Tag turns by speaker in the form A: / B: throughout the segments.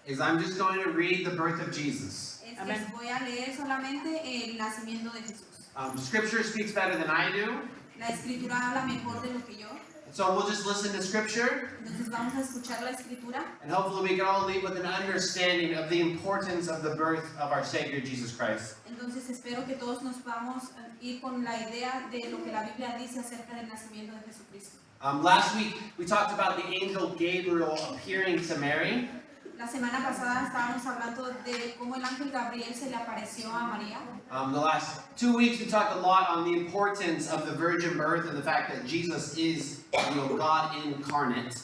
A: is I'm just going to read the birth of Jesus.
B: Es que voy a leer solamente el nacimiento de Jesús.
A: Scripture speaks better than I do,
B: La escritura habla mejor de lo que yo.
A: so we'll just listen to Scripture,
B: Entonces vamos a escuchar la escritura
A: and hopefully we can all leave with an understanding of the importance of the birth of our Savior Jesus Christ.
B: Entonces espero que todos nos podamos ir con la idea de lo que la Biblia dice acerca del nacimiento de Jesucristo.
A: Last week we talked about the angel Gabriel appearing to Mary.
B: La semana pasada estábamos hablando de cómo el ángel Gabriel se le apareció a María.
A: The last 2 weeks we talked a lot on the importance of the virgin birth and the fact that Jesus is, God incarnate.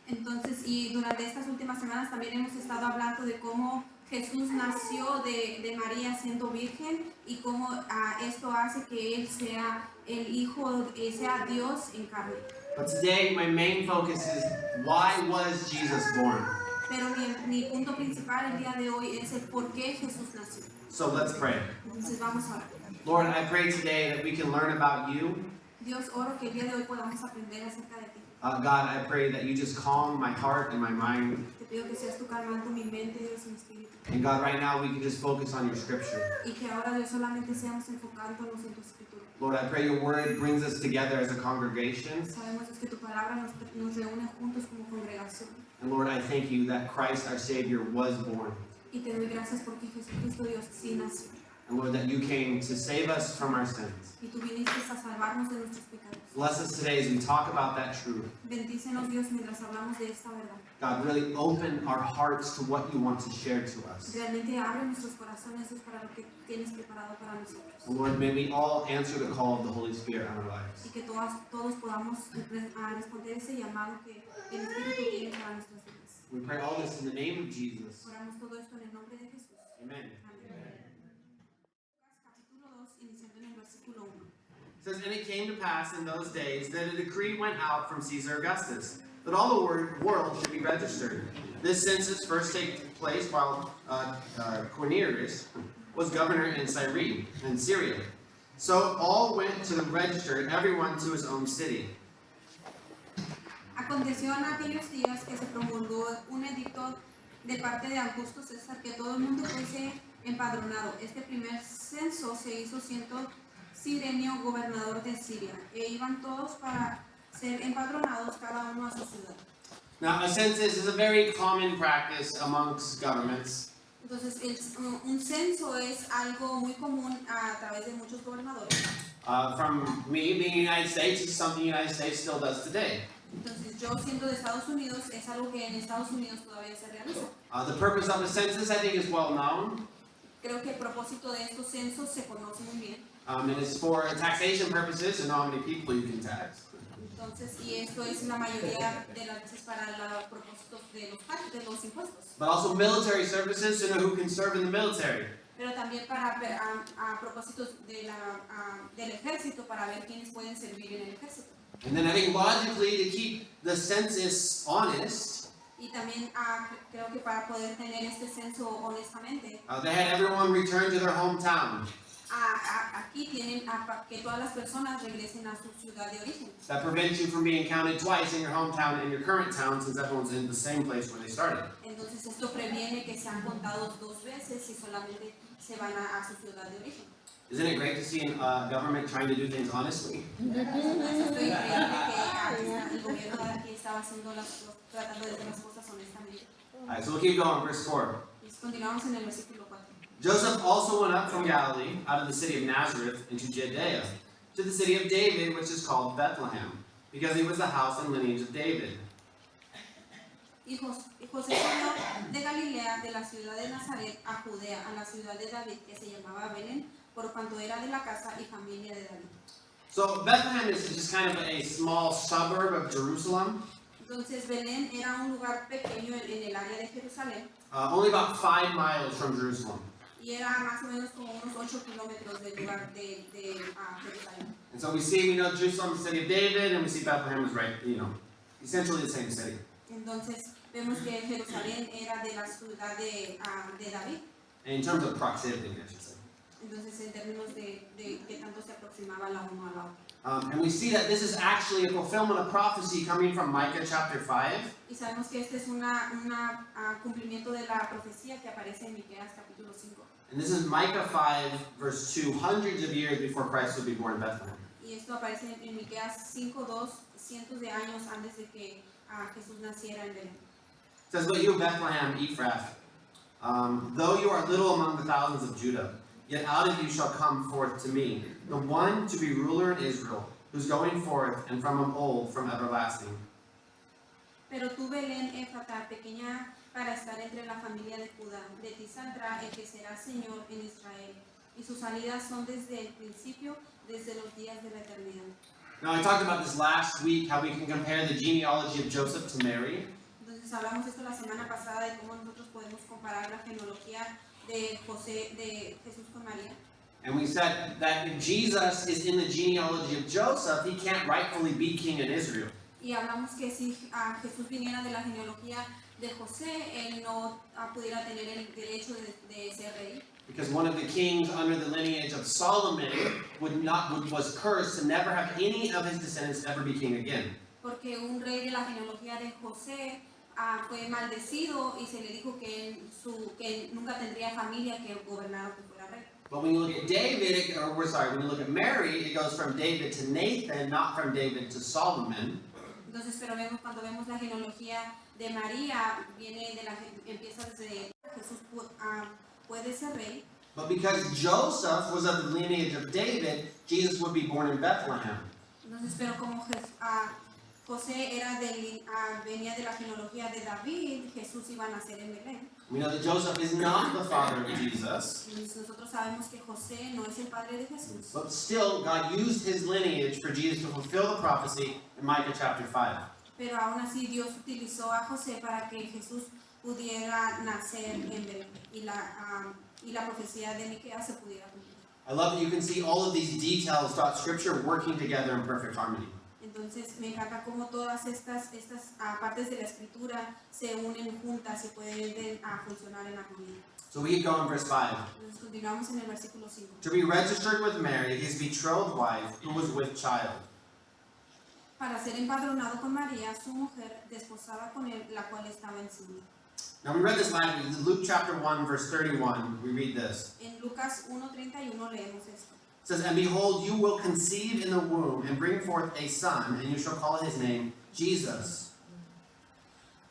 B: Entonces, y durante estas últimas semanas también hemos estado hablando de cómo Jesús nació de María siendo virgen y cómo esto hace que Él sea el Hijo, sea Dios en carne.
A: But today my main focus is, why was Jesus born?
B: Pero mi punto principal el día de hoy es el por qué Jesús nació.
A: So let's pray.
B: Entonces vamos a orar.
A: Lord, I pray today that we can learn about you.
B: Dios, oro que el día de hoy podamos aprender acerca de ti.
A: God, I pray that you just calm my heart and my mind.
B: Te pido que seas tú calmando mi mente, Dios, y mi espíritu.
A: And God, right now we can just focus on your scripture.
B: Y que ahora, Dios, solamente seamos enfocándonos en tu escritura.
A: Lord, I pray your word brings us together as a congregation.
B: Sabemos es que tu palabra nos reúne juntos como congregación.
A: And Lord, I thank you that Christ our Savior was born.
B: Y te doy gracias porque Jesucristo, Dios, sí nació.
A: And Lord, that you came to save us from our sins.
B: Y tú viniste a salvarnos de nuestros pecados.
A: Bless us today as we talk about that truth.
B: Bendícenos, Dios, mientras hablamos de esta verdad.
A: God, really open our hearts to what you want to share to us.
B: Realmente abre nuestros corazones para lo que tienes preparado para nosotros.
A: And Lord, may we all answer the call of the Holy Spirit in our lives.
B: Y que todos podamos responder ese llamado que el Espíritu tiene para nuestras vidas.
A: We pray all this in the name of Jesus.
B: Oramos todo esto en el nombre de Jesús.
A: Amen.
B: Amén. Capítulo 2, iniciando en el versículo 1.
A: It says, and it came to pass in those days that a decree went out from Caesar Augustus, that all the world should be registered. This census first took place while Quirinius was governor in Cyrene, in Syria. So all went to the register, everyone to his own city.
B: Aconteció en aquellos días que se promulgó un edicto de parte de Augusto César que todo el mundo fuese empadronado. Este primer censo se hizo siendo Cirenio gobernador de Siria, e iban todos para ser empadronados cada uno a su ciudad.
A: Now, a census is a very common practice amongst governments.
B: Entonces, un censo es algo muy común a través de muchos gobernadores.
A: From me being in the United States, it's something the United States still does today.
B: Entonces, yo siendo de Estados Unidos, es algo que en Estados Unidos todavía se realiza.
A: The purpose of the census, I think, is well known.
B: Creo que el propósito de estos censos se conoce muy bien.
A: And it's for taxation purposes to know how many people you can tax.
B: Entonces, y esto es la mayoría de las veces para los propósitos de los impuestos.
A: But also military services to know who can serve in the military.
B: Pero también para a propósitos del ejército, para ver quiénes pueden servir en el ejército.
A: And then I think logically to keep the census honest,
B: Y también creo que para poder tener este censo honestamente,
A: they had everyone return to their hometown.
B: aquí tienen que todas las personas regresen a su ciudad de origen.
A: That prevents you from being counted twice in your hometown and your current town, since everyone's in the same place where they started.
B: Entonces esto previene que sean contados dos veces y solamente se van a su ciudad de origen.
A: Isn't it great to see a government trying to do things honestly?
B: Estoy increíble que el gobierno de aquí estaba tratando de hacer las cosas honestamente.
A: Alright, so we'll keep going, verse 4.
B: Y continuamos en el versículo 4.
A: Joseph also went up from Galilee, out of the city of Nazareth, into Judea, to the city of David, which is called Bethlehem, because he was the house and lineage of David.
B: Y José salió de Galilea, de la ciudad de Nazaret, a Judea, a la ciudad de David, que se llamaba Belén, por cuanto era de la casa y familia de David.
A: So Bethlehem is just kind of a small suburb of Jerusalem,
B: Entonces Belén era un lugar pequeño en el área de Jerusalén,
A: only about 5 miles from Jerusalem.
B: y era más o menos como unos 8 kilómetros del lugar de Jerusalén.
A: And so we know Jerusalem is the city of David, and we see Bethlehem is right, essentially the same city.
B: Entonces vemos que Jerusalén era de la ciudad de David.
A: In terms of proximity, I should say.
B: Entonces en términos de qué tanto se aproximaba la uno a la otra.
A: And we see that this is actually a fulfillment of prophecy coming from Micah chapter 5.
B: Y sabemos que este es un cumplimiento de la profecía que aparece en Miqueas capítulo 5.
A: And this is Micah 5, verse 2, hundreds of years before Christ would be born in Bethlehem.
B: Y esto aparece en Miqueas 5:2, cientos de años antes de que Jesús naciera en Belén.
A: It says, "But you, Bethlehem, Ephrath, though you are little among the thousands of Judah, yet out of you shall come forth to me the one to be ruler in Israel, who's going forth and from of old, from everlasting."
B: Pero tú, Belén, Éfrata, pequeña para estar entre la familia de Judá, de ti saldrá el que será Señor en Israel, y sus salidas son desde el principio, desde los días de la eternidad.
A: Now, I talked about this last week, how we can compare the genealogy of Joseph to Mary.
B: Entonces hablamos esto la semana pasada de cómo nosotros podemos comparar la genealogía de Jesús con María.
A: And we said that if Jesus is in the genealogy of Joseph, he can't rightfully be king in Israel.
B: Y hablamos que si Jesús viniera de la genealogía de José, él no pudiera tener el derecho de ser rey.
A: Because one of the kings under the lineage of Solomon was cursed to never have any of his descendants ever be king again.
B: Porque un rey de la genealogía de José fue maldecido y se le dijo que nunca tendría familia que gobernara que fuera rey.
A: But when you look at when you look at Mary, it goes from David to Nathan, not from David to Solomon.
B: Entonces, pero cuando vemos la genealogía de María, empieza desde Jesús puede ser rey.
A: But because Joseph was of the lineage of David, Jesus would be born in Bethlehem.
B: Entonces, pero como José venía de la genealogía de David, Jesús iba a nacer en Belén.
A: We know that Joseph is not the father of Jesus.
B: Entonces, nosotros sabemos que José no es el padre de Jesús.
A: But still, God used his lineage for Jesus to fulfill the prophecy in Micah chapter 5.
B: Pero aún así Dios utilizó a José para que Jesús pudiera nacer en Belén y la profecía de Miqueas se pudiera cumplir.
A: I love that you can see all of these details throughout Scripture working together in perfect harmony.
B: Entonces me encanta cómo todas estas partes de la escritura se unen juntas y pueden funcionar en armonía.
A: So we go in verse 5.
B: Entonces continuamos en el versículo 5.
A: To be registered with Mary, his betrothed wife, who was with child.
B: Para ser empadronado con María, su mujer, desposada con él, la cual estaba encinta.
A: Now we read this last week, Luke chapter 1, verse 31, we read this.
B: En Lucas 1:31 leemos esto.
A: It says, "And behold, you will conceive in the womb and bring forth a son, and you shall call his name Jesus."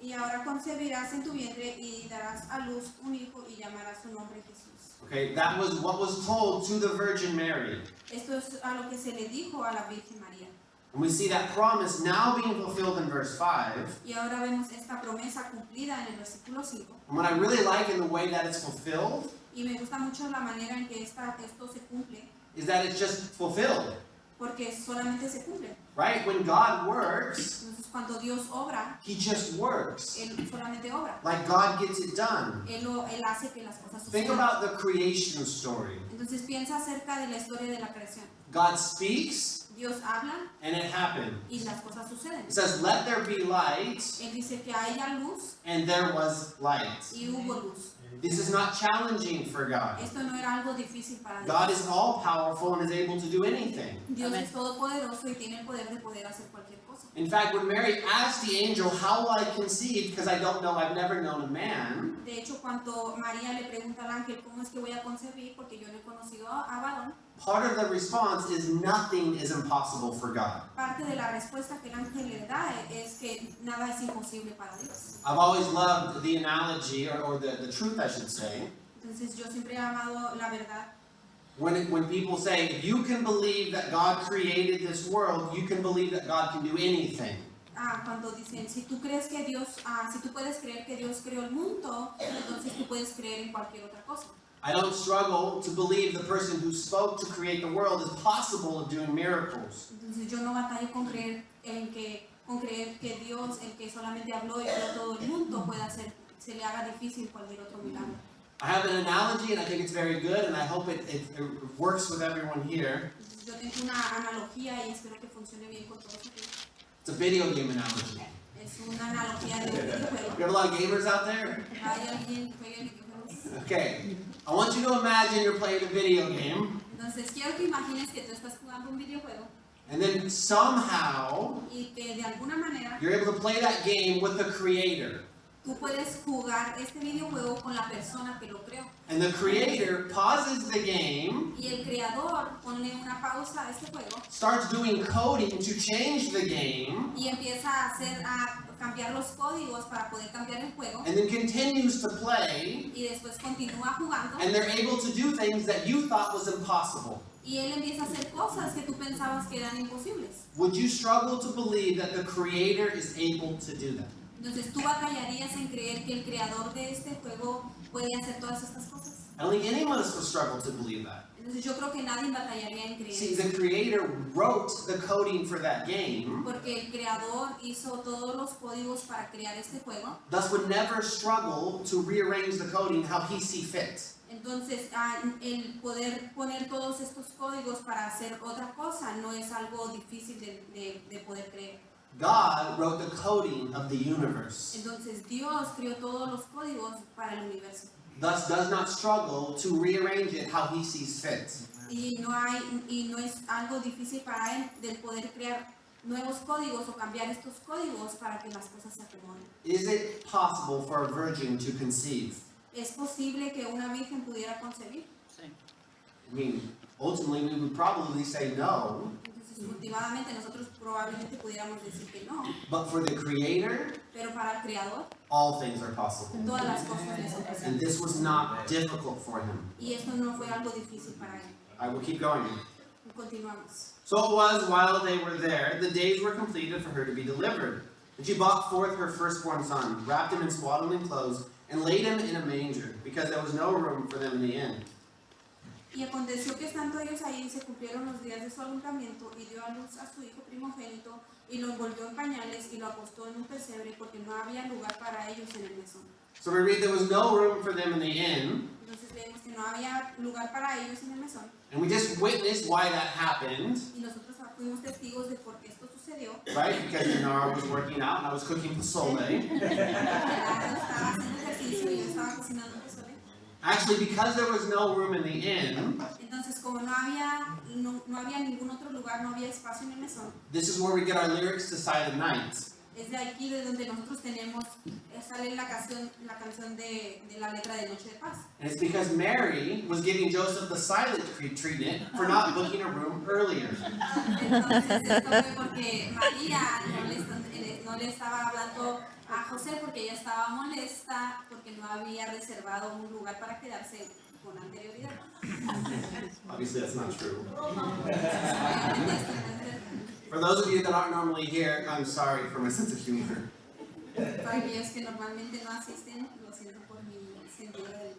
B: Y ahora concebirás en tu vientre y darás a luz un hijo y llamarás su nombre Jesús.
A: Okay, that was what was told to the Virgin Mary.
B: Esto es a lo que se le dijo a la Virgen María.
A: And we see that promise now being fulfilled in verse 5.
B: Y ahora vemos esta promesa cumplida en el versículo 5.
A: And what I really like in the way that it's fulfilled
B: Y me gusta mucho la manera en que esto se cumple,
A: is that it's just fulfilled.
B: porque solamente se cumple.
A: Right? When God works,
B: Entonces cuando Dios obra,
A: he just works.
B: Él solamente obra.
A: Like God gets it done.
B: Él hace que las cosas
A: Think
B: sucedan.
A: about the creation story.
B: Entonces piensa acerca de la historia de la creación.
A: God speaks,
B: Dios habla
A: and it happened.
B: y las cosas suceden.
A: It says, "Let there be light,"
B: Él dice que haya luz
A: and there was light.
B: y hubo luz.
A: This is not challenging for God.
B: Esto no era algo difícil para Dios.
A: God is all powerful and is able to do anything.
B: Dios es todopoderoso y tiene el poder de poder hacer cualquier cosa.
A: In fact, when Mary asked the angel, "How will I conceive? Because I don't know, I've never known a man."
B: De hecho, cuando María le pregunta al ángel cómo es que voy a concebir, porque yo no he conocido a varón,
A: Part of the response is nothing is impossible for God.
B: parte de la respuesta que el ángel le da es que nada es imposible para Dios.
A: I've always loved the analogy, or the truth, I should say,
B: Entonces yo siempre he amado la verdad.
A: when people say, if you can believe that God created this world, you can believe that God can do anything.
B: Cuando dicen, si tú crees que Dios, si tú puedes creer que Dios creó el mundo, entonces tú puedes creer en cualquier otra cosa.
A: I don't struggle to believe the person who spoke to create the world is possible of doing miracles.
B: Entonces yo no batallo con creer que Dios, el que solamente habló y creó todo el mundo, se le haga difícil cualquier otro milagro.
A: I have an analogy, and I think it's very good, and I hope it works with everyone here.
B: Entonces yo tengo una analogía y espero que funcione bien con todos aquí.
A: It's a video game analogy.
B: Es una analogía de un videojuego.
A: You have a lot of gamers out there?
B: Hay alguien que juega videojuegos.
A: Okay. I want you to imagine you're playing a video game,
B: Entonces quiero que imagines que tú estás jugando un videojuego
A: And then somehow,
B: y que de alguna manera
A: you're able to play that game with the creator.
B: tú puedes jugar este videojuego con la persona que lo creó.
A: And the creator pauses the game,
B: Y el creador pone una pausa a este juego
A: starts doing coding to change the game,
B: y empieza a cambiar los códigos para poder cambiar el juego
A: and then continues to play,
B: y después continúa jugando
A: and they're able to do things that you thought was impossible.
B: y él empieza a hacer cosas que tú pensabas que eran imposibles.
A: Would you struggle to believe that the creator is able to do that?
B: Entonces tú batallarías en creer que el creador de este juego puede hacer todas estas cosas.
A: I don't think any of us would struggle to believe that.
B: Entonces yo creo que nadie batallaría en creer
A: See,
B: eso.
A: the creator wrote the coding for that game,
B: Porque el creador hizo todos los códigos para crear este juego.
A: thus would never struggle to rearrange the coding how he see fit.
B: Entonces, el poder poner todos estos códigos para hacer otra cosa no es algo difícil de poder creer.
A: God wrote the coding of the universe,
B: Entonces, Dios creó todos los códigos para el universo.
A: thus does not struggle to rearrange it how he sees fit.
B: Y no es algo difícil para él del poder crear nuevos códigos o cambiar estos códigos para que las cosas se acomoden.
A: Is it possible for a virgin to conceive?
B: ¿Es posible que una virgen pudiera concebir?
A: I mean, ultimately we would probably say no,
B: Entonces, últimamente nosotros probablemente pudiéramos decir que no,
A: but for the creator,
B: pero para el creador
A: all things are possible.
B: todas las cosas le son posibles.
A: And this was not difficult for him.
B: Y esto no fue algo difícil para él.
A: I will keep going.
B: Continuamos.
A: So it was while they were there, the days were completed for her to be delivered. And she brought forth her firstborn son, wrapped him in swaddling clothes, and laid him in a manger, because there was no room for them in the inn.
B: Y aconteció que estando ellos ahí se cumplieron los días de su alumbramiento y dio a luz a su hijo primogénito y lo envolvió en pañales y lo acostó en un pesebre porque no había lugar para ellos en el mesón.
A: So we read there was no room for them in the inn,
B: Entonces leemos que no había lugar para ellos en el mesón
A: and we just witnessed why that happened,
B: y nosotros fuimos testigos de por qué esto sucedió.
A: right? Because Nara was working out and I was cooking pozole.
B: Gerardo estaba haciendo ejercicio y yo estaba cocinando un pozole.
A: Actually, because there was no room in the inn,
B: Entonces como no había ningún otro lugar, no había espacio en el mesón,
A: this is where we get our lyrics to Silent Night.
B: es de aquí de donde nosotros tenemos, sale la canción de la letra de Noche de Paz.
A: And it's because Mary was giving Joseph the silent treatment for not booking a room earlier.
B: Entonces esto fue porque María no le estaba hablando a José porque ella estaba molesta porque no había reservado un lugar para quedarse con anterioridad.
A: Obviously, that's not true.
B: Obviamente esto no es verdad.
A: For those of you that aren't normally here, I'm sorry for my sense of humor.
B: Para aquellos que normalmente no asisten, lo siento por mi sentido del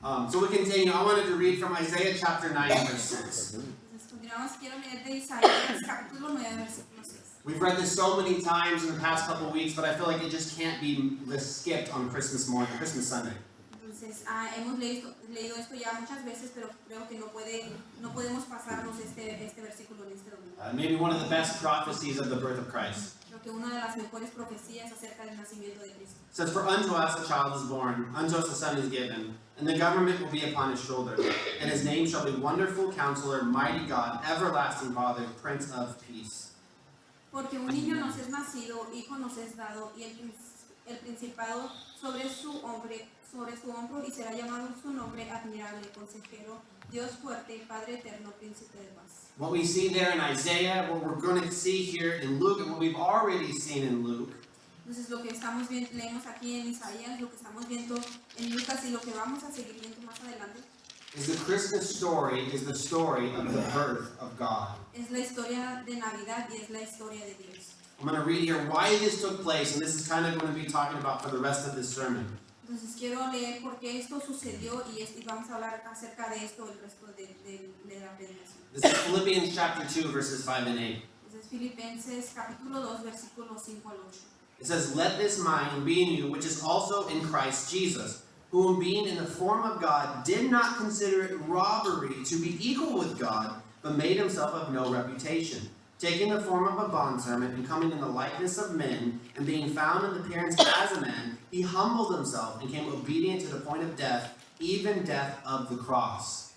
B: humor.
A: So we continue. I wanted to read from Isaiah chapter 9, verse 6.
B: Entonces continuamos, quiero leer de Isaías capítulo 9, versículo 6.
A: We've read this so many times in the past couple of weeks, but I feel like it just can't be skipped on Christmas morning, Christmas Sunday.
B: Entonces, hemos leído esto ya muchas veces, pero creo que no podemos pasarnos este versículo en este domingo.
A: Maybe one of the best prophecies of the birth of Christ.
B: Creo que una de las mejores profecías acerca del nacimiento de Cristo.
A: It says, "For unto us a child is born, unto us a son is given, and the government will be upon his shoulder. And his name shall be Wonderful Counselor, Mighty God, Everlasting Father, Prince of Peace."
B: Porque un niño nos es nacido, hijo nos es dado, y el principado sobre su hombro, y será llamado su nombre admirable, consejero, Dios fuerte, Padre eterno, príncipe de paz.
A: What we see there in Isaiah, what we're going to see here in Luke, and what we've already seen in Luke,
B: Entonces lo que estamos viendo, leemos aquí en Isaías, lo que estamos viendo en Lucas y lo que vamos a seguir viendo más adelante,
A: is the Christmas story is the story of the birth of God.
B: es la historia de Navidad y es la historia de Dios.
A: I'm going to read here why this took place, and this is kind of going to be talking about for the rest of this sermon.
B: Entonces quiero leer por qué esto sucedió y vamos a hablar acerca de esto el resto de la predicación.
A: This is Philippians chapter 2, verses 5 and 8.
B: Entonces Filipenses capítulo 2 versículos 5 al 8.
A: It says, "Let this mind be in you, which is also in Christ Jesus, who being in the form of God, did not consider it robbery to be equal with God, but made himself of no reputation, taking the form of a bondservant and coming in the likeness of men, and being found in appearance as a man, he humbled himself and became obedient to the point of death, even death of the cross."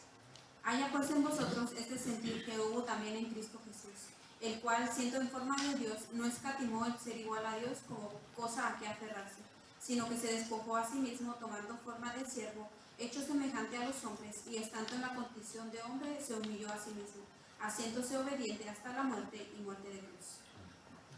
B: Haya pues en vosotros este sentir que hubo también en Cristo Jesús, el cual, siendo en forma de Dios, no escatimó el ser igual a Dios como cosa a que aferrarse, sino que se despojó a sí mismo tomando forma de siervo, hecho semejante a los hombres, y estando en la condición de hombre, se humilló a sí mismo, haciéndose obediente hasta la muerte y muerte de cruz.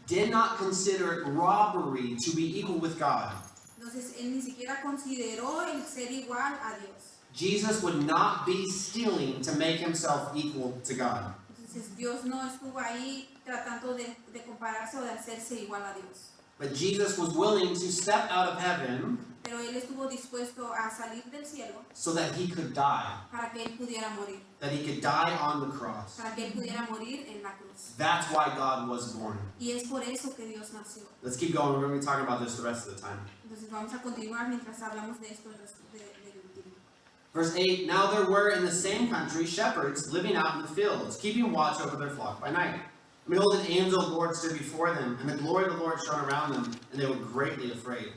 A: Did not consider it robbery to be equal with God.
B: Entonces, él ni siquiera consideró el ser igual a Dios.
A: Jesus would not be stealing to make himself equal to God.
B: Entonces, Dios no estuvo ahí tratando de compararse o de hacerse igual a Dios.
A: But Jesus was willing to step out of heaven
B: Pero él estuvo dispuesto a salir del cielo
A: so that he could die,
B: para que él pudiera morir,
A: that he could die on the cross.
B: para que él pudiera morir en la cruz.
A: That's why God was born.
B: Y es por eso que Dios nació.
A: Let's keep going. We're going to be talking about this the rest of the time.
B: Entonces vamos a continuar mientras hablamos de esto del último.
A: Verse 8, now there were in the same country shepherds living out in the fields, keeping watch over their flock by night. And behold, an angel of the Lord stood before them, and the glory of the Lord shone around them, and they were greatly afraid.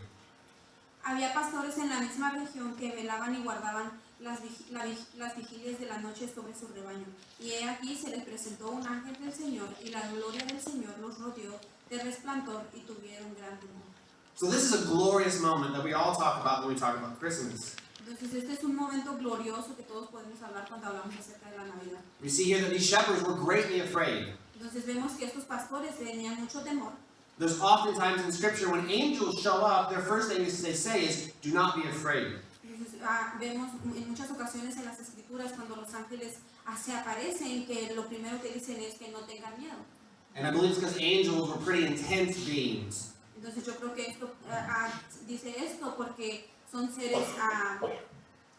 B: Había pastores en la misma región que velaban y guardaban las vigilias de la noche sobre su rebaño. Y he aquí se les presentó un ángel del Señor, y la gloria del Señor los rodeó de resplandor y tuvieron gran temor.
A: So this is a glorious moment that we all talk about when we talk about Christmas.
B: Entonces este es un momento glorioso que todos podemos hablar cuando hablamos acerca de la Navidad.
A: We see here that these shepherds were greatly afraid.
B: Entonces vemos que estos pastores tenían mucho temor.
A: There's oftentimes in Scripture when angels show up, their first thing they say is, do not be afraid.
B: Entonces vemos en muchas ocasiones en las escrituras cuando los ángeles se aparecen que lo primero que dicen es que no tengan miedo.
A: And I believe it's because angels were pretty intense beings.
B: Entonces yo creo que esto dice esto porque son seres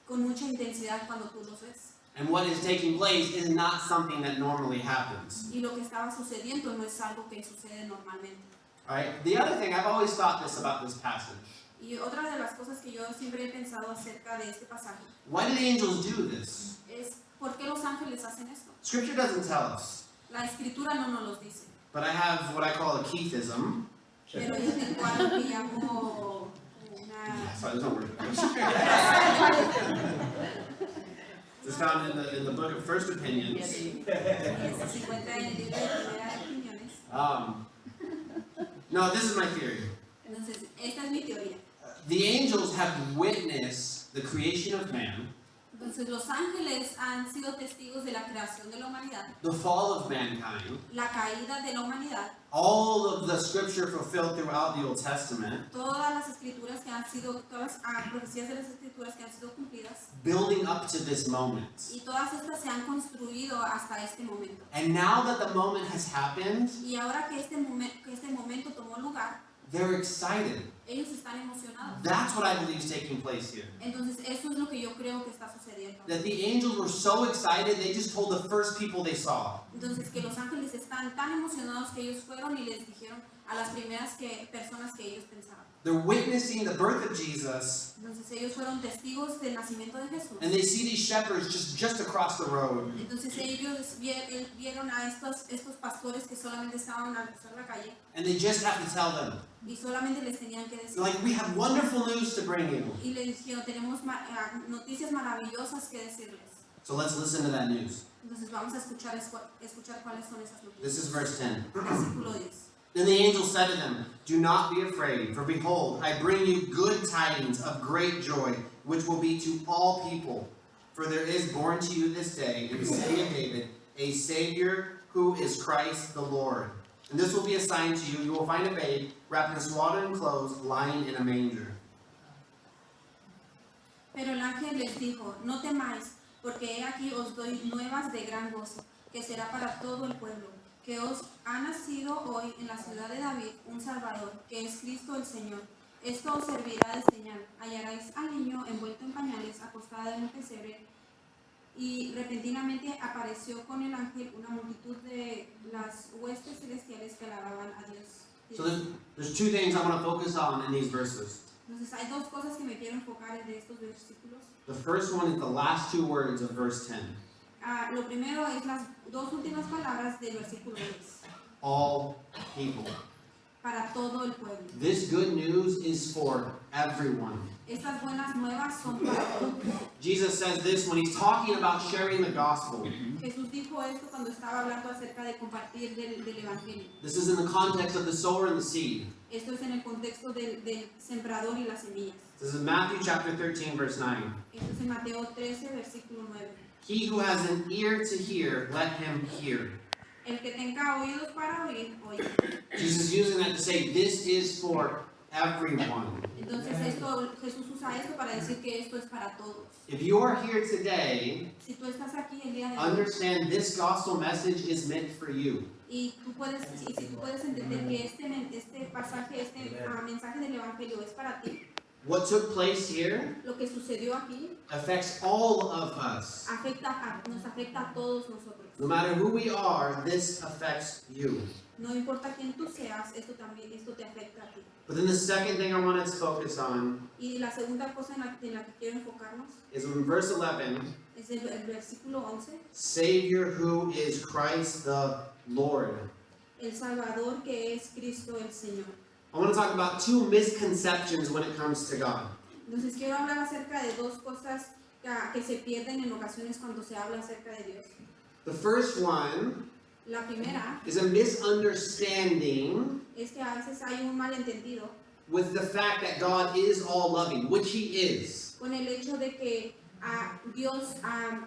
B: con mucha intensidad cuando tú los ves.
A: And what is taking place is not something that normally happens.
B: Y lo que estaba sucediendo no es algo que sucede normalmente.
A: Alright? The other thing, I've always thought this about this passage.
B: Y otra de las cosas que yo siempre he pensado acerca de este pasaje
A: Why do the angels do this?
B: es ¿por qué los ángeles hacen esto?
A: Scripture doesn't tell us.
B: La escritura no nos los dice.
A: But I have what I call a Keithism.
B: Pero yo tengo algo que llamo una...
A: Sorry, there's no word. It's found in the book of First Opinions.
B: Se encuentra en el libro de Primeras Opiniones.
A: No, this is my theory.
B: Entonces, esta es mi teoría.
A: The angels have witnessed the creation of man,
B: Entonces, los ángeles han sido testigos de la creación de la humanidad,
A: the fall of mankind,
B: la caída de la humanidad,
A: all of the scripture fulfilled throughout the Old Testament,
B: todas las escrituras que han sido, todas las profecías de las escrituras que han sido cumplidas,
A: building up to this moment.
B: y todas estas se han construido hasta este momento.
A: And now that the moment has happened,
B: Y ahora que este momento tomó lugar,
A: they're excited.
B: ellos están emocionados.
A: That's what I believe is taking place here.
B: Entonces, eso es lo que yo creo que está sucediendo.
A: That the angels were so excited, they just told the first people they saw.
B: Entonces, que los ángeles están tan emocionados que ellos fueron y les dijeron a las primeras personas que ellos pensaban.
A: They're witnessing the birth of Jesus,
B: Entonces, ellos fueron testigos del nacimiento de Jesús.
A: and they see these shepherds just across the road.
B: Entonces, ellos vieron a estos pastores que solamente estaban al cruzar la calle
A: And they just have to tell them,
B: y solamente les tenían que decir.
A: like, we have wonderful news to bring you.
B: Y les dijeron, tenemos noticias maravillosas que decirles.
A: So let's listen to that news.
B: Entonces, vamos a escuchar cuáles son esas
A: This is
B: noticias.
A: verse 10.
B: Versículo 10.
A: Then the angel said to them, do not be afraid, for behold, I bring you good tidings of great joy, which will be to all people. For there is born to you this day in the city of David a Savior who is Christ the Lord. And this will be a sign to you. You will find a babe wrapped in swaddling clothes, lying in a manger.
B: Pero el ángel les dijo, no temáis, porque he aquí os doy nuevas de gran gozo, que será para todo el pueblo, que os ha nacido hoy en la ciudad de David un Salvador, que es Cristo el Señor. Esto os servirá de señal. Hallaréis al niño envuelto en pañales, acostado en un pesebre. Y repentinamente apareció con el ángel una multitud de las huestes celestiales que alababan a Dios.
A: So there's two things I want to focus on in these verses.
B: Entonces hay dos cosas que me quiero enfocar en estos versículos.
A: The first one is the last two words of verse 10.
B: Lo primero es las dos últimas palabras del versículo 10.
A: All people.
B: para todo el pueblo.
A: This good news is for everyone.
B: Estas buenas nuevas son para todos.
A: Jesus says this when he's talking about sharing the gospel.
B: Jesús dijo esto cuando estaba hablando acerca de compartir del evangelio.
A: This is in the context of the sower and the seed.
B: Esto es en el contexto del sembrador y las semillas.
A: This is Matthew chapter 13, verse 9.
B: Esto es en Mateo 13, versículo 9.
A: He who has an ear to hear, let him hear.
B: El que tenga oídos para oír, oiga.
A: Jesus is using that to say this is for everyone.
B: Entonces Jesús usa esto para decir que esto es para todos.
A: If you are here today,
B: Si tú estás aquí el día de hoy
A: understand this gospel message is meant for you.
B: y si tú puedes entender que este pasaje, mensaje del evangelio es para ti,
A: What took place here
B: lo que sucedió aquí
A: affects all of us.
B: nos afecta a todos nosotros.
A: No matter who we are, this affects you.
B: No importa quién tú seas, esto te afecta a ti.
A: But then the second thing I want to focus on
B: Y la segunda cosa en la que quiero enfocarnos
A: is in verse 11,
B: es el versículo 11,
A: Savior who is Christ the Lord.
B: el Salvador que es Cristo el Señor.
A: I want to talk about two misconceptions when it comes to God.
B: Entonces quiero hablar acerca de dos cosas que se pierden en ocasiones cuando se habla acerca de Dios.
A: The first one
B: La primera
A: is a misunderstanding
B: es que a veces hay un malentendido
A: with the fact that God is all loving, which He is.
B: con el hecho de que Dios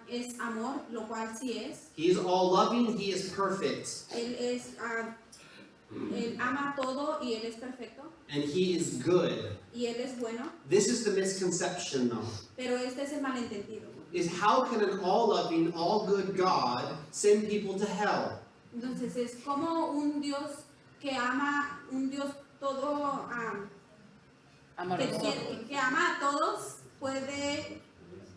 B: es amor, lo cual sí es.
A: He is all loving, He is perfect,
B: Él ama todo y Él es perfecto
A: and He is good.
B: y Él es bueno,
A: This is the misconception though,
B: pero este es el malentendido.
A: is how can an all-loving, all-good God send people to hell?
B: Entonces es como un Dios que ama, un Dios todo, que ama a todos, puede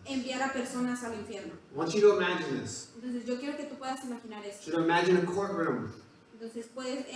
B: enviar a personas al infierno.
A: I want you to imagine this.
B: Entonces yo quiero que tú puedas imaginar
A: I
B: esto.
A: want you to imagine a courtroom.
B: Entonces puedes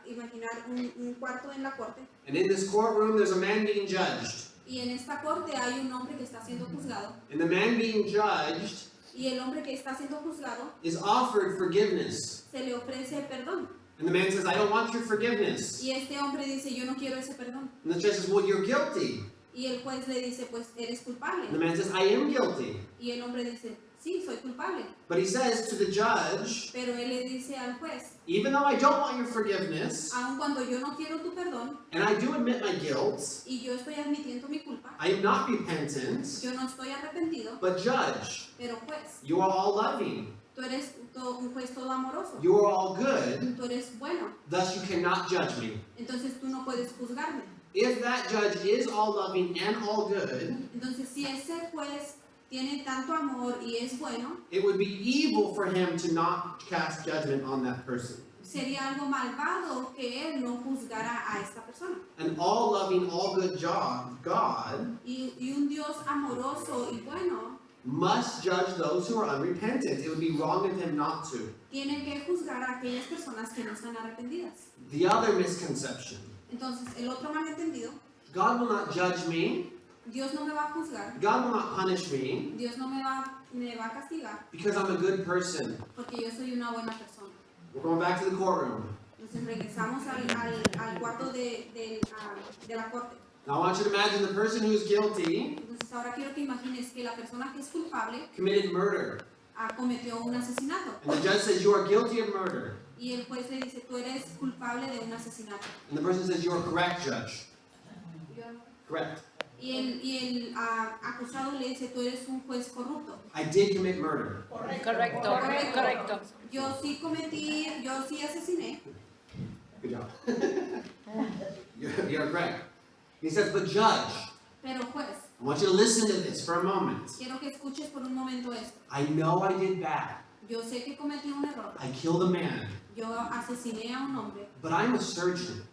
B: imaginar un cuarto en la corte
A: And in this courtroom, there's a man being judged.
B: y en esta corte hay un hombre que está siendo juzgado
A: And the man being judged
B: y el hombre que está siendo juzgado
A: is offered forgiveness.
B: se le ofrece perdón
A: And the man says, I don't want your forgiveness.
B: y este hombre dice yo no quiero ese perdón
A: And the judge says, well, you're guilty.
B: y el juez le dice pues eres culpable
A: And the man says, I am guilty.
B: y el hombre dice sí soy culpable
A: But he says to the judge,
B: pero él le dice al juez
A: even though I don't want your forgiveness,
B: aun cuando yo no quiero tu perdón
A: and I do admit my guilt,
B: y yo estoy admitiendo mi culpa
A: I am not repentant,
B: yo no estoy arrepentido
A: but judge,
B: pero juez
A: you are all loving.
B: tú eres un juez todo amoroso
A: You are all good,
B: tú eres bueno
A: thus you cannot judge me.
B: entonces tú no puedes juzgarme.
A: If that judge is all loving and all good,
B: Entonces, si ese juez tiene tanto amor y es bueno,
A: it would be evil for him to not cast judgment on that person.
B: sería algo malvado que él no juzgara a esta persona.
A: An all loving, all good God
B: Y un Dios amoroso y bueno
A: must judge those who are unrepentant. It would be wrong of him not to.
B: tiene que juzgar a aquellas personas que no están arrepentidas.
A: The other misconception,
B: Entonces, el otro malentendido,
A: God will not judge me,
B: Dios no me va a juzgar,
A: God will not punish me,
B: Dios no me va a castigar
A: because I'm a good person.
B: porque yo soy una buena persona.
A: We're going back to the courtroom.
B: Entonces, regresamos al cuarto de la corte.
A: Now I want you to imagine the person who is guilty
B: Entonces, ahora quiero que imagines que la persona que es culpable
A: committed murder.
B: cometió un asesinato.
A: And the judge says, you are guilty of murder.
B: Y el juez le dice, tú eres culpable de un asesinato.
A: And the person says, you are correct, judge. Correct.
B: Y el acusado le dice, tú eres un juez corrupto.
A: I did commit murder.
C: Correcto.
B: Yo sí asesiné.
A: Good job. You're correct. He says, but judge,
B: Pero juez,
A: I want you to listen to this for a moment.
B: quiero que escuches por un momento esto.
A: I know I did bad.
B: Yo sé que cometí un error.
A: I killed a man.
B: Yo asesiné a un hombre.
A: But I'm a surgeon.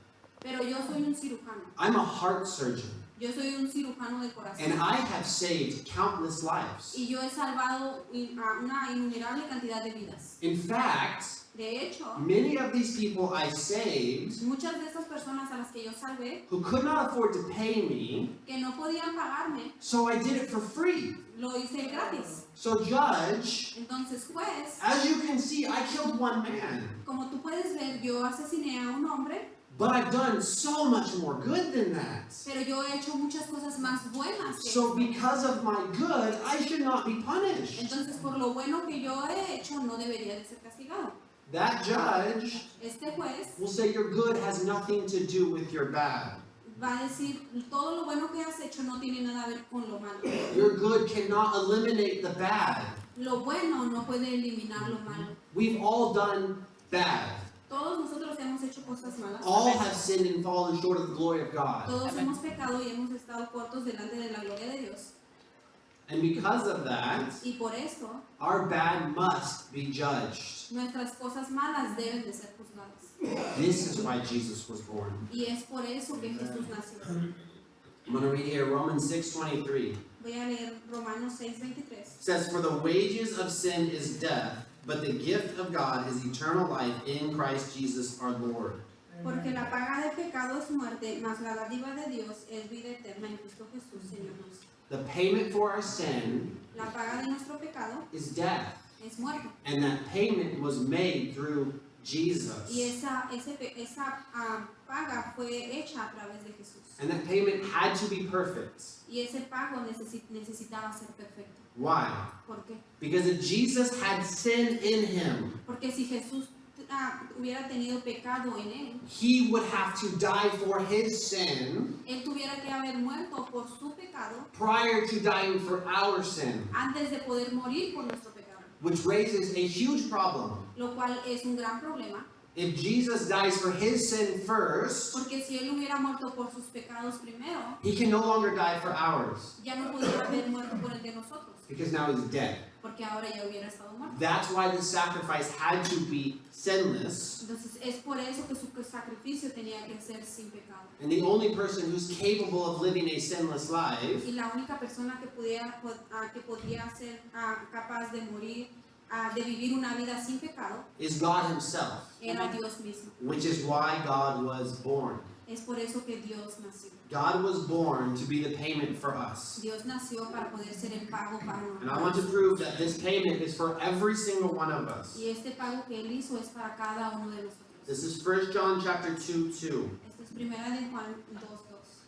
B: Pero yo soy un cirujano.
A: I'm a heart surgeon.
B: Yo soy un cirujano del corazón.
A: And I have saved countless lives.
B: Y yo he salvado a una innumerable cantidad de vidas.
A: In fact,
B: De hecho,
A: many of these people I saved
B: muchas de estas personas a las que yo salvé,
A: who could not afford to pay me,
B: que no podían pagarme,
A: so I did it for free.
B: lo hice gratis.
A: So judge,
B: Entonces, juez,
A: as you can see, I killed one man,
B: como tú puedes ver, yo asesiné a un hombre,
A: but I've done so much more good than that.
B: pero yo he hecho muchas cosas más buenas que
A: So
B: esto.
A: because of my good, I should not be punished.
B: Entonces, por lo bueno que yo he hecho, no debería de ser castigado.
A: That judge
B: Este juez
A: will say your good has nothing to do with your bad.
B: va a decir, todo lo bueno que has hecho no tiene nada a ver con lo malo.
A: Your good cannot eliminate the bad.
B: Lo bueno no puede eliminar lo malo.
A: We've all done bad.
B: Todos nosotros hemos hecho cosas malas.
A: All have sinned and fallen short of the glory of God.
B: Todos hemos pecado y hemos estado cortos delante de la gloria de Dios.
A: And because of that,
B: Y por esto,
A: our bad must be judged.
B: nuestras cosas malas deben de ser juzgadas.
A: This is why Jesus was born.
B: Y es por eso que Jesús nació.
A: I'm going to read here Romans 6:23.
B: Voy a leer Romanos 6:23.
A: It says, "For the wages of sin is death, but the gift of God is eternal life in Christ Jesus our Lord."
B: Porque la paga del pecado es muerte, mas la dádiva de Dios es vida eterna en Cristo Jesús, Señor nuestro.
A: The payment for our sin
B: La paga de nuestro pecado
A: is death,
B: es muerte.
A: and that payment was made through
B: Y
A: Jesus.
B: esa paga fue hecha a través de Jesús.
A: And that payment had to be perfect.
B: Y ese pago necesitaba ser perfecto.
A: Why?
B: ¿Por qué?
A: Because if Jesus had sin in him,
B: Porque si Jesús hubiera tenido pecado en él,
A: he would have to die for his sin
B: él tuviera que haber muerto por su pecado
A: prior to dying for our sin,
B: antes de poder morir por nuestro pecado.
A: which raises a huge problem.
B: Lo cual es un gran problema.
A: If Jesus dies for his sin first,
B: Porque si él hubiera muerto por sus pecados primero,
A: he can no longer die for ours
B: ya no pudiera haber muerto por el de nosotros.
A: because now he's dead.
B: Porque ahora ya hubiera estado muerto.
A: That's why the sacrifice had to be sinless,
B: Entonces es por eso que su sacrificio tenía que ser sin pecado.
A: and the only person who's capable of living a sinless life
B: Y la única persona que podía ser capaz de morir, de vivir una vida sin pecado,
A: is God himself,
B: era Dios mismo.
A: which is why God was born.
B: Es por eso que Dios nació.
A: God was born to be the payment for us.
B: Dios nació para poder ser el pago para
A: And I want to
B: nosotros.
A: prove that this payment is for every single one of us.
B: Y este pago que él hizo es para cada uno de nosotros.
A: This is 1 John chapter 2:2.
B: Esto es primera de Juan 2:2.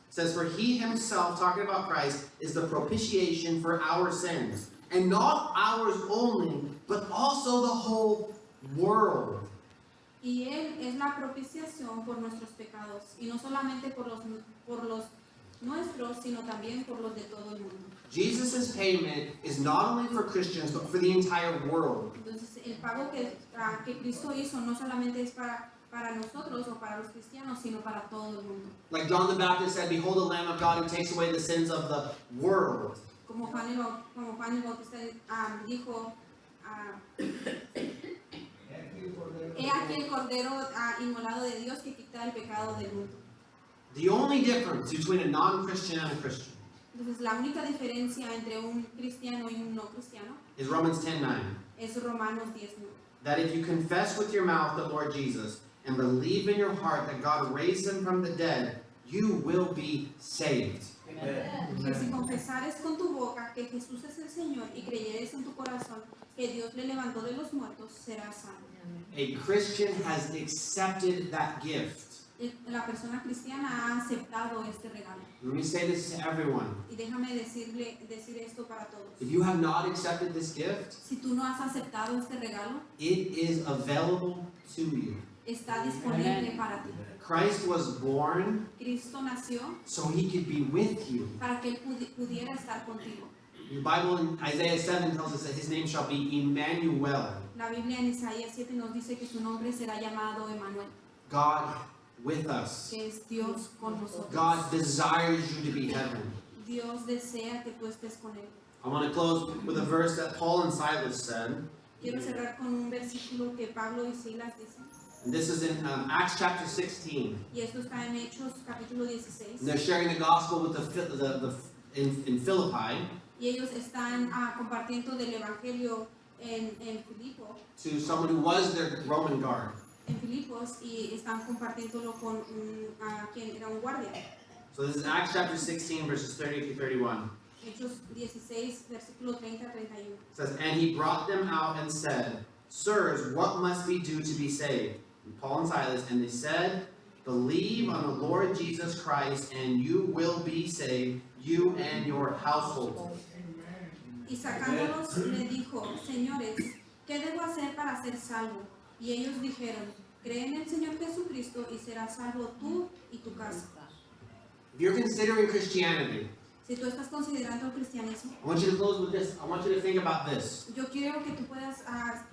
A: It says, "For he himself," talking about Christ, "is the propitiation for our sins. And not ours only, but also the whole world."
B: Y él es la propiciación por nuestros pecados, y no solamente por los nuestros, sino también por los de todo el mundo.
A: Jesus' payment is not only for Christians, but for the entire world.
B: Entonces, el pago que Cristo hizo no solamente es para nosotros o para los cristianos, sino para todo el mundo.
A: Like John the Baptist said, "Behold the Lamb of God who takes away the sins of the world."
B: Como Juan el Bautista dijo, he aquí el Cordero inmolado de Dios que quita el pecado del mundo.
A: The only difference between a non-Christian and a Christian
B: Entonces, la única diferencia entre un cristiano y un no cristiano
A: is Romans 10:9.
B: es Romanos 10:9.
A: That if you confess with your mouth the Lord Jesus and believe in your heart that God raised him from the dead, you will be saved.
B: Que si confesares con tu boca que Jesús es el Señor y creyeres en tu corazón que Dios le levantó de los muertos, serás salvo.
A: A Christian has accepted that gift.
B: La persona cristiana ha aceptado este regalo.
A: Let me say this to everyone.
B: Y déjame decir esto para todos.
A: If you have not accepted this gift,
B: Si tú no has aceptado este regalo,
A: it is available to you.
B: está disponible para ti.
A: Christ was born
B: Cristo nació
A: so he could be with you.
B: para que Él pudiera estar contigo.
A: The Bible in Isaiah 7 tells us that his name shall be Emmanuel,
B: La Biblia en Isaías 7 nos dice que su nombre será llamado Emmanuel,
A: God with us.
B: que es Dios con nosotros.
A: God desires you to be heaven.
B: Dios desea que tú estés con Él.
A: I want to close with a verse that Paul and Silas said.
B: Quiero cerrar con un versículo que Pablo y Silas dicen.
A: And this is in Acts chapter 16.
B: Y esto está en Hechos capítulo 16.
A: And they're sharing the gospel with in Philippi.
B: Y ellos están compartiendo del evangelio en Filipos.
A: to someone who was their Roman guard.
B: En Filipos y están compartiéndolo con quien era un guardia.
A: So this is Acts chapter 16, verses 30 through 31.
B: Hechos 16, versículo 30 a 31.
A: It says, "And he brought them out and said, Sirs, what must we do to be saved? And Paul and Silas, and they said, Believe on the Lord Jesus Christ, and you will be saved, you and your household."
B: Y sacándolos le dijo, Señores, ¿qué debo hacer para ser salvo? Y ellos dijeron, cree en el Señor Jesucristo y serás salvo tú y tu casa.
A: If you're considering Christianity,
B: Si tú estás considerando el cristianismo,
A: I want you to close with this. I want you to think about this.
B: yo quiero que tú puedas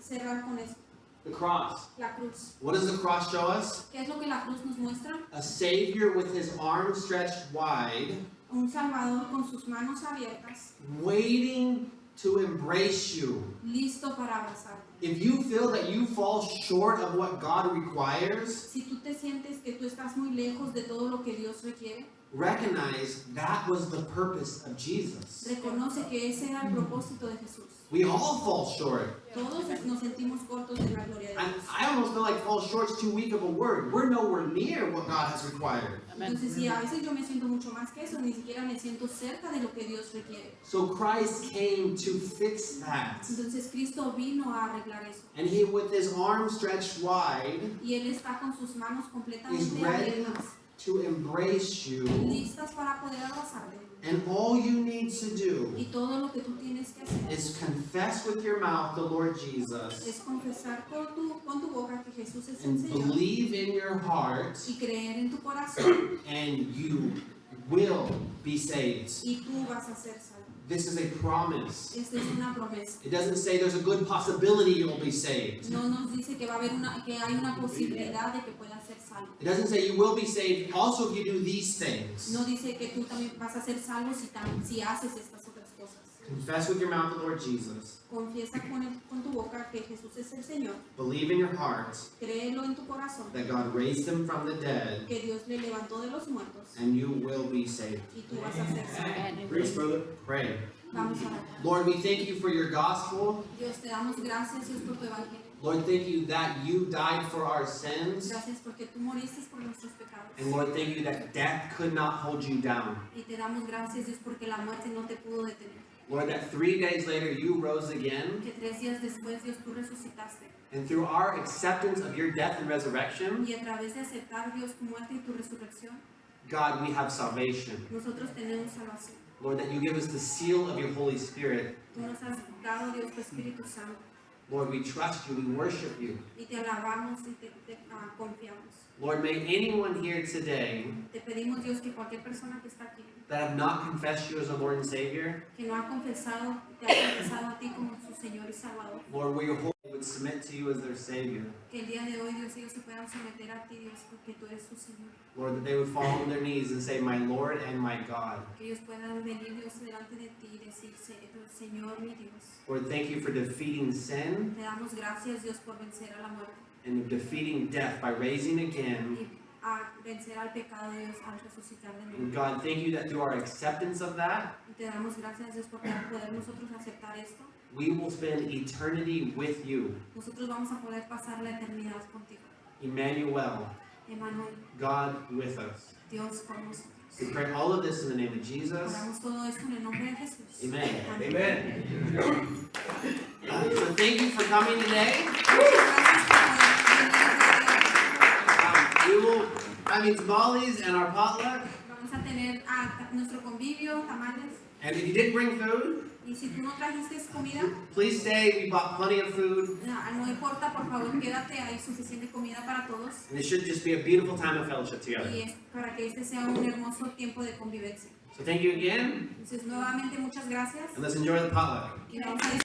B: cerrar con esto,
A: The cross.
B: la cruz.
A: What does the cross show us?
B: ¿Qué es lo que la cruz nos muestra?
A: A Savior with his arms stretched wide,
B: Un Salvador con sus manos abiertas,
A: waiting to embrace you.
B: listo para abrazarte.
A: If you feel that you fall short of what God requires,
B: Si tú te sientes que tú estás muy lejos de todo lo que Dios requiere,
A: recognize that was the purpose of Jesus.
B: reconoce que ese era el propósito de Jesús.
A: We all fall short.
B: Todos nos sentimos cortos de la gloria de
A: And
B: Dios.
A: I almost feel like fall short's too weak of a word. We're nowhere near what God has required.
B: Entonces, sí, a veces yo me siento mucho más que eso, ni siquiera me siento cerca de lo que Dios requiere.
A: So Christ came to fix that.
B: Entonces, Cristo vino a arreglar eso.
A: And he, with his arms stretched wide,
B: Y Él está con sus manos
A: is
B: completamente
A: ready
B: abiertas,
A: to embrace you.
B: listas para poder abrazarte.
A: And all you need to do
B: Y todo lo que tú tienes que hacer
A: is confess with your mouth the Lord Jesus
B: es confesar con tu boca que Jesús es el
A: and
B: Señor
A: believe in your heart,
B: y creer en tu corazón
A: and you will be saved.
B: y tú vas a ser salvo.
A: This is a promise.
B: Esta es una promesa.
A: It doesn't say there's a good possibility you'll be saved.
B: No nos dice que va a haber que hay una posibilidad de que puedas ser salvo.
A: It doesn't say you will be saved also if you do these things.
B: No dice que tú también vas a ser salvo si haces estas otras cosas.
A: Confess with your mouth the Lord Jesus.
B: Confiesa con tu boca que Jesús es el Señor.
A: Believe in your heart
B: Créelo en tu corazón
A: that God raised him from the dead,
B: que Dios le levantó de los muertos
A: and you will be saved.
B: y tú vas a ser salvo.
A: Praise, brother. Pray.
B: Vamos a orar.
A: Lord, we thank you for your gospel.
B: Dios, te damos gracias Dios por tu evangelio.
A: Lord, thank you that you died for our sins.
B: Gracias porque tú moriste por nuestros pecados.
A: And Lord, thank you that death could not hold you down.
B: Y te damos gracias Dios porque la muerte no te pudo detener.
A: Lord, that 3 days later you rose again.
B: Que 3 días después Dios tú resucitaste.
A: And through our acceptance of your death and resurrection,
B: Y a través de aceptar Dios tu muerte y tu resurrección,
A: God, we have salvation.
B: nosotros tenemos salvación.
A: Lord, that you give us the seal of your Holy Spirit.
B: Tú nos has dado Dios tu Espíritu Santo.
A: Lord, we trust you, we worship you.
B: Y te alabamos y te confiamos.
A: Lord, may anyone here today
B: Te pedimos Dios que cualquier persona que está aquí,
A: that have not confessed you as a Lord and Savior,
B: que no ha confesado, te ha confesado a ti como su Señor y Salvador,
A: Lord, where your Holy would submit to you as their Savior.
B: que el día de hoy Dios ellos se puedan someter a ti Dios porque tú eres su Señor.
A: Lord, that they would fall on their knees and say, my Lord and my God.
B: Que ellos puedan venir Dios delante de ti y decir, Señor mi Dios.
A: Lord, thank you for defeating sin
B: Te damos gracias Dios por vencer a la muerte
A: and defeating death by raising again.
B: y a vencer al pecado Dios al resucitar de
A: And
B: nuevo.
A: God, thank you that through our acceptance of that,
B: Y te damos gracias Dios por poder nosotros aceptar esto.
A: we will spend eternity with you.
B: Nosotros vamos a poder pasar la eternidad contigo.
A: Emmanuel,
B: Emmanuel,
A: God with us.
B: Dios con nosotros.
A: We pray all of this in the name of Jesus.
B: Oramos todo esto en el nombre de Jesús.
A: Amen.
B: Amén.
A: So thank you for coming today.
B: Gracias por
A: We will, tamales and our potluck.
B: Vamos a tener nuestro convivio, tamales.
A: And if you did bring food,
B: Y si tú no trajiste comida,
A: please stay. We bought plenty of food.
B: no importa, por favor, quédate. Hay suficiente comida para todos.
A: And it should just be a beautiful time of fellowship together.
B: Y es para que este sea un hermoso tiempo de convivencia.
A: So thank you again,
B: Entonces, nuevamente, muchas gracias.
A: and let's enjoy the potluck.
B: Y vamos a